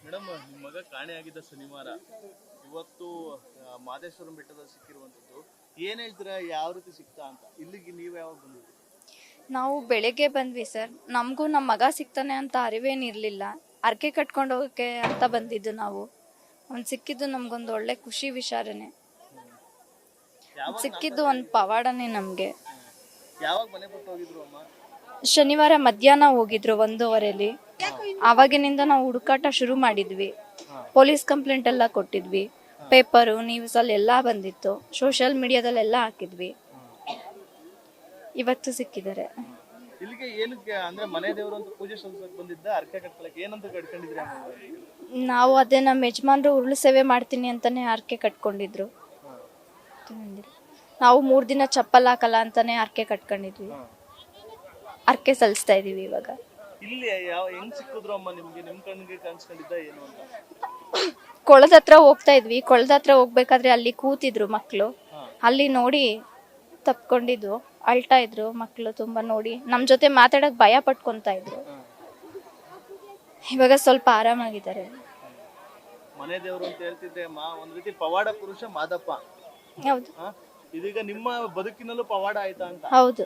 Madam, ನಿಮ್ಮ ಮಗ ಕಾಣೆಯಾಗಿದ್ದ ಶನಿವಾರ ಇವತ್ತು ಮಾದೇಶ್ವರಂ ಬೆಟ್ಟದಲ್ಲಿ ಸಿಕ್ಕಿರುವಂಥದ್ದು. ಏನ್ ಹೇಳ್ತೀರಾ, ಯಾವ ರೀತಿ ಸಿಕ್ತಾ ಅಂತ? ಇಲ್ಲಿಗೆ ನೀವು ಯಾವಾಗ ಬಂದಿದ್ರಿ? ನಾವು ಬೆಳಗ್ಗೆ ಬಂದ್ವಿ ಸರ್. ನಮಗೂ ನಮ್ಮ ಮಗ ಸಿಗ್ತಾನೆ ಅಂತ ಅರಿವೇನಿರಲಿಲ್ಲ. ಅರ್ಕೆ ಕಟ್ಕೊಂಡು ಹೋಗೋಕ್ಕೆ ಅಂತ ಬಂದಿದ್ದು ನಾವು. ಅವ್ನು ಸಿಕ್ಕಿದ್ದು ನಮ್ಗೊಂದು ಒಳ್ಳೆ ಖುಷಿ ವಿಚಾರನೆ. ಸಿಕ್ಕಿದ್ದು ಒಂದು ಪವಾಡನೆ ನಮಗೆ. ಯಾವಾಗ ಮನೆ ಬಿಟ್ಟು ಹೋಗಿದ್ರು ಅಮ್ಮ? ಶನಿವಾರ ಮಧ್ಯಾಹ್ನ ಹೋಗಿದ್ರು 1:30. ಆವಾಗಿನಿಂದ ನಾವು ಹುಡುಕಾಟ ಶುರು ಮಾಡಿದ್ವಿ. ಪೊಲೀಸ್ ಕಂಪ್ಲೇಂಟ್ ಎಲ್ಲ ಕೊಟ್ಟಿದ್ವಿ. ಪೇಪರು, ನ್ಯೂಸಲ್ಲಿ ಎಲ್ಲ ಬಂದಿತ್ತು. ಸೋಷಿಯಲ್ ಮೀಡಿಯಾದಲ್ಲೆಲ್ಲ ಹಾಕಿದ್ವಿ. ಇವತ್ತು ಸಿಕ್ಕಿದ್ದಾರೆ. ಇಲ್ಲಿಗೆ ಏನಕ್ಕೆ ಅಂದ್ರೆ ಮನೆ ದೇವರು ಅಂತ ಪೂಜೆ ಸಲ್ಲಿಸಕ್ಕೆ ಬಂದಿದ್ದ, ಅರ್ಕೆ ಕಟ್ಕೊಳಕ್ಕೆ ಏನಂತ ಕಟ್ಕೊಂಡಿದ್ರಿ? ನಾವು ಅದೇ ನಮ್ಮ ಯಜಮಾನ್ರು ಉರುಳು ಸೇವೆ ಮಾಡ್ತೀನಿ ಅಂತಾನೆ ಅರ್ಕೆ ಕಟ್ಕೊಂಡಿದ್ರು. ನಾವು 3 ದಿನ ಚಪ್ಪಲ್ ಹಾಕಲ್ಲ ಅಂತಾನೆ ಅರ್ಕೆ ಕಟ್ಕೊಂಡಿದ್ವಿ. ಅರ್ಕೆ ಸಲ್ಲಿಸ್ತಾ ಇದೀವಿ ಇವಾಗ. ಇಲ್ಲಿ ಹೆಂಗ್ ಸಿಕ್ಕಿದ್ರು ಅಮ್ಮ ನಿಮ್ಗೆ? ನಿಮ್ ಕಣ್ಣಿಗೆ ಕಾಣಿಸ್ಕೊಂಡಿದ್ದ ಏನು ಅಂತ? ಕೊಳದ ಹತ್ರ ಹೋಗ್ತಾ ಇದ್ವಿ. ಕೊಳದ ಹತ್ರ ಹೋಗ್ಬೇಕಾದ್ರೆ ಅಲ್ಲಿ ಕೂತಿದ್ರು ಮಕ್ಕಳು. ಅಲ್ಲಿ ನೋಡಿ ತಪ್ಕೊಂಡಿದ್ದು. ಅಳ್ತಾ ಇದ್ರು ಮಕ್ಕಳು ತುಂಬಾ. ನೋಡಿ ನಮ್ ಜೊತೆ ಮಾತಾಡಕ್ ಭಯ ಪಟ್ಕೊಂತ ಇದ್ರು. ಇವಾಗ ಸ್ವಲ್ಪ ಆರಾಮಾಗಿದ್ದಾರೆ. ಮನೆ ದೇವರು ಅಂತ ಹೇಳ್ತಿದ್ದೆ ಅಮ್ಮ, ಒಂದ್ ರೀತಿ ಪವಾಡ ಪುರುಷ ಮಾದಪ್ಪ. ಹೌದು. ಇದೀಗ ನಿಮ್ಮ ಬದುಕಿನಲ್ಲೂ ಪವಾಡ ಆಯ್ತಾ ಅಂತ? ಹೌದು.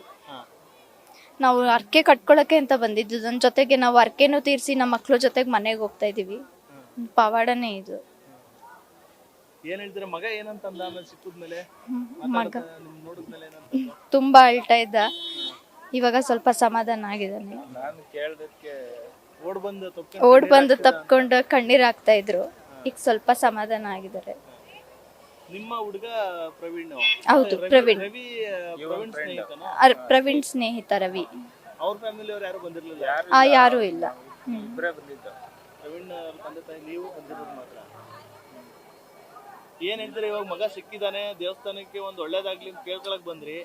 ನಾವು ಅರ್ಕೆ ಕಟ್ಕೊಳಕ್ಕೆ ಅಂತ ಬಂದಿದ್ದು. ನನ್ನ ಜೊತೆಗೆ ನಾವು ಅರ್ಕೆನೂ ತೀರ್ಸಿ ನಮ್ಮ ಮಕ್ಳ ಜೊತೆಗೆ ಮನೆಗೆ ಹೋಗ್ತಾ ಇದೀವಿ. ಪವಾಡನೇ ಇದು. ಏನ್ ಹೇಳ್ತೀರಾ? ಮಗ ಏನಂತ ಅಂದ ಆಮೇಲೆ ಸಿಕ್ಕಿದ್ಮೇಲೆ? ಮಗ ನೋಡಿದ್ಮೇಲೆ ಏನಂತ? ತುಂಬಾ ಅಳ್ತಾ ಇದ್ದ. ಇವಾಗ ಸ್ವಲ್ಪ ಸಮಾಧಾನ ಆಗಿದ್ದಾನೆ. ನಾನು ಕೇಳದಕ್ಕೆ ಓಡ್ ಬಂದು ತಪ್ಕೊಂಡು ಕಣ್ಣೀರ್ ಹಾಕ್ತಾ ಇದ್ರು. ಈಗ ಸ್ವಲ್ಪ ಸಮಾಧಾನ ಆಗಿದ್ದಾರೆ. ನಿಮ್ಮ ಹುಡುಗ ಪ್ರವೀಣ್? ಹೌದು, ಪ್ರವೀಣ್. ಪ್ರವೀಣ್ ಸ್ನೇಹಿತ ರವಿ. ಅವ್ರ ಫ್ಯಾಮಿಲಿ ಅವ್ರು ಯಾರು ಬಂದಿರ್ಲಿಲ್ಲ? ಯಾರು ಇಲ್ಲ. ಪ್ರವೀಣ್ ತಂದೆ ತಾಯಿ ನೀವು ಬಂದಿರೋದು ಮಾತ್ರ. ಏನ್ ಹೇಳ್ತೀರಾ? ಇವಾಗ ಮಗ ಸಿಕ್ಕಿದಾನೆ, ದೇವಸ್ಥಾನಕ್ಕೆ ಒಂದು ಒಳ್ಳೇದಾಗ್ಲಿ ಅಂತ ಕೇಳ್ಕೊಳಕ್ ಬಂದ್ರಿ.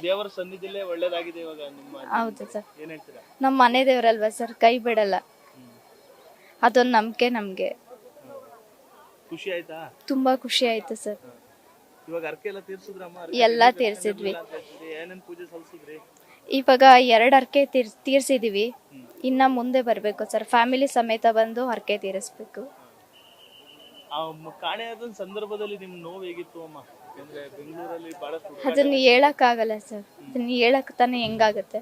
ದೇವರ ಸನ್ನಿಧಿಲೇ ಒಳ್ಳೇದಾಗಿದೆ ಇವಾಗ ನಿಮ್ಮ. ಹೌದು ಸರ್. ಏನ್ ಹೇಳ್ತೀರಾ? ನಮ್ಮ ಮನೆ ದೇವರಲ್ವಾ ಸರ್, ಕೈ ಬಿಡಲ್ಲ. ಅದೊಂದು ನಂಬಿಕೆ ನಮ್ಗೆ. ಖುಷಿ ಆಯ್ತಾ? ತುಂಬಾ ಖುಷಿ ಆಯ್ತು ಸರ್. ಇವಾಗ ಅರ್ಕೆ ಎಲ್ಲ ತೀರ್ಸಿದ್ರಮ್ಮ? ಎಲ್ಲಾ ತೀರ್ಸಿದ್ವಿ. ಏನೇನ್ ಪೂಜೆ ಸಲ್ಲಿಸಿದ್ರಿ? ಇವಾಗ 2 ಅರ್ಕೆ ತೀರ್ಸಿದೀವಿ. ಇನ್ನ ಮುಂದೆ ಬರ್ಬೇಕು ಸರ್. ಫ್ಯಾಮಿಲಿ ಸಮೇತ ಬಂದು ಅರ್ಕೆ ತೀರಿಸ್ಬೇಕು. ಕಾಣೆಯಾದ ಸಂದರ್ಭದಲ್ಲಿ ನಿಮ್ ನೋವು ಹೇಗಿತ್ತು ಅಮ್ಮ? ಯಾಕಂದ್ರೆ ಬೆಂಗಳೂರಲ್ಲಿ ಬಹಳಷ್ಟು ಅದನ್ನ ಹೇಳಕ್ ಆಗಲ್ಲ ಸರ್. ಅದನ್ನ ಹೇಳಕ್ ತಾನೇ ಹೆಂಗಾಗತ್ತೆ?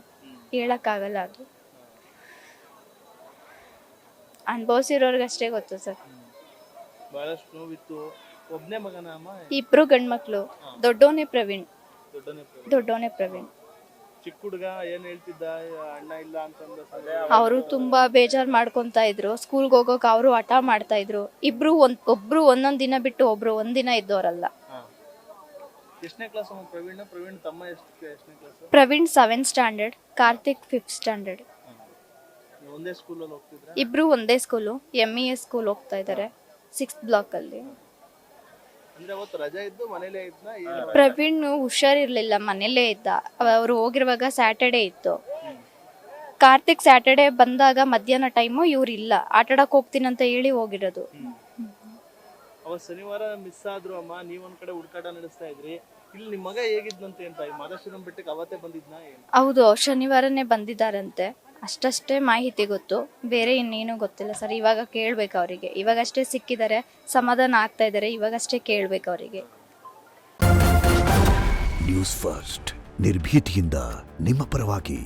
ಹೇಳಕ್ ಆಗಲ್ಲ. ಅದು ಅನುಭವಿಸಿರೋರ್ಗಷ್ಟೇ ಗೊತ್ತು ಸರ್. ಬಹಳಷ್ಟು ನೋವಿತ್ತು. ಒಬ್ನೇ ಮಗನ ಅಮ್ಮ? 2 ಗಂಡ್ಮಕ್ಳು. ದೊಡ್ಡೋನೇ ಪ್ರವೀಣ್. ಚಿಕ್ಕ ಹುಡುಗ ಏನ್ ಹೇಳ್ತಿದ್ದ? ಅಣ್ಣ ಇಲ್ಲ ಅಂತಂದ ಅವರು ತುಂಬಾ ಬೇಜಾರ್ ಮಾಡ್ಕೊಂತ ಇದ್ರು. ಸ್ಕೂಲ್ಗೆ ಹೋಗೋಕೆ ಅವರು ಹಠ ಮಾಡ್ತಾ ಇದ್ರು. ಒಬ್ರು ಒಂದೊಂದ್ ದಿನ ಬಿಟ್ಟು ಒಬ್ರು ಒಂದಿನ ಇದ್ದವರಲ್ಲ. ಎಷ್ಟನೇ ಕ್ಲಾಸ್ ಅಮ್ಮ ಪ್ರವೀಣ್? ಪ್ರವೀಣ್ ತಮ್ಮ ಎಷ್ಟನೇ class? Praveen 7th standard, Karthik 5th standard. ಒಂದೇ ಸ್ಕೂಲಲ್ಲಿ ಹೋಗ್ತಿದ್ರ? ಇಬ್ರು ಒಂದೇ ಸ್ಕೂಲು, MES ಸ್ಕೂಲ್ ಹೋಗ್ತಾ ಇದಾರೆ, 6th ಬ್ಲಾಕ್ ಅಲ್ಲಿ. ಅಂದ್ರೆ ಅವತ್ತು ರಜಾ ಇದ್ದು ಮನೇಲೇ ಇದ್ನ? ಪ್ರವೀಣ್ ಹುಷಾರಿರ್ಲಿಲ್ಲ, ಮನೇಲೇ ಇದ್ದ. ಅವ್ರು ಹೋಗಿರುವಾಗ ಸ್ಯಾಟರ್ಡೇ ಇತ್ತು. ಕಾರ್ತಿಕ್ ಸ್ಯಾಟರ್ಡೇ ಬಂದಾಗ ಮಧ್ಯಾಹ್ನ ಟೈಮು ಇವ್ರು ಇಲ್ಲ, ಆಟಾಡಕ್ ಹೋಗ್ತೀನಂತ ಹೇಳಿ ಹೋಗಿರೋದು. ಅವತ್ತು ಶನಿವಾರ ಮಿಸ್ ಆದ್ರು ಅಮ್ಮ. ನೀವೊಂದ್ ಕಡೆ ಹುಡುಕಾಟ ನಡೆಸ್ತಾ ಇದ್ರಿ. ಇಲ್ಲಿ ನಿಮ್ ಮಗ ಹೇಗಿದ್ನಂತೆ ಅಂತ? ಮಾದೇಶ್ವರಂ ಬೆಟ್ಟಕ್ಕೆ ಅವತ್ತೇ ಬಂದಿದ್ನಾ? ಹೌದು, ಶನಿವಾರನೇ ಬಂದಿದ್ದಾರಂತೆ. ಅಷ್ಟೇ ಮಾಹಿತಿ ಗೊತ್ತು, ಬೇರೆ ಇನ್ನೇನು ಗೊತ್ತಿಲ್ಲ ಸರ್. ಇವಾಗ ಕೇಳ್ಬೇಕು ಅವರಿಗೆ. ಇವಾಗಷ್ಟೇ ಸಿಕ್ಕಿದ್ದಾರೆ, ಸಮಾಧಾನ ಆಗ್ತಾ ಇದ್ದಾರೆ. ಇವಾಗಷ್ಟೇ ಕೇಳ್ಬೇಕು ಅವರಿಗೆ. ನ್ಯೂಸ್ ಫಸ್ಟ್, ನಿರ್ಭೀತಿಯಿಂದ ನಿಮ್ಮ ಪರವಾಗಿ.